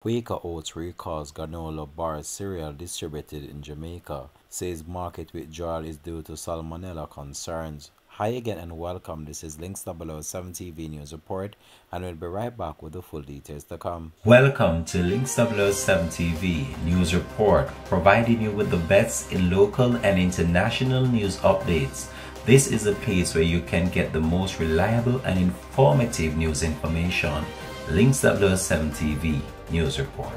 Quaker Oats recalls granola bar cereal distributed in Jamaica, says market withdrawal is due to salmonella concerns. Hi again and welcome. This is Links 007 TV News Report, and we'll be right back with the full details to come. Welcome to Links 007 TV News Report, providing you with the best in local and international news updates. This is a place where you can get the most reliable and informative news information. Links 007 TV News Report.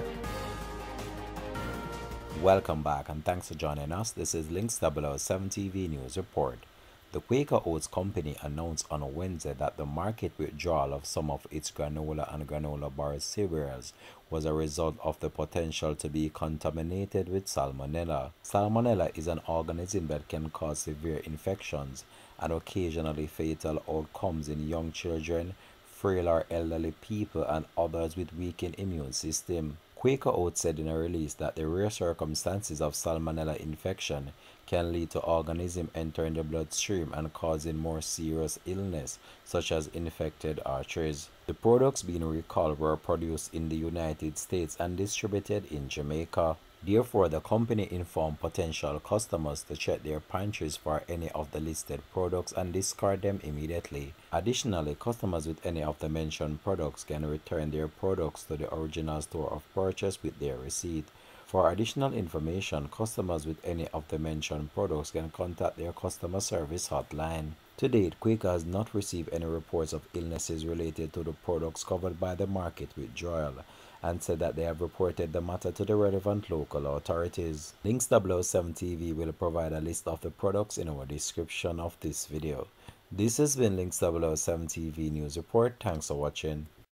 Welcome back and thanks for joining us. This is Links 007 TV News Report. The Quaker Oats company announced on Wednesday that the market withdrawal of some of its granola and granola bar cereals was a result of the potential to be contaminated with salmonella. Salmonella is an organism that can cause severe infections and occasionally fatal outcomes in young children, frail or elderly people, and others with weakened immune system. Quaker Oats said in a release that the rare circumstances of salmonella infection can lead to organisms entering the bloodstream and causing more serious illness, such as infected arteries. The products being recalled were produced in the United States and distributed in Jamaica. Therefore, the company informed potential customers to check their pantries for any of the listed products and discard them immediately. Additionally, customers with any of the mentioned products can return their products to the original store of purchase with their receipt. For additional information, customers with any of the mentioned products can contact their customer service hotline. To date, Quaker has not received any reports of illnesses related to the products covered by the market withdrawal, and said that they have reported the matter to the relevant local authorities. Links 007 TV will provide a list of the products in our description of this video. This has been Links 007 TV News Report. Thanks for watching.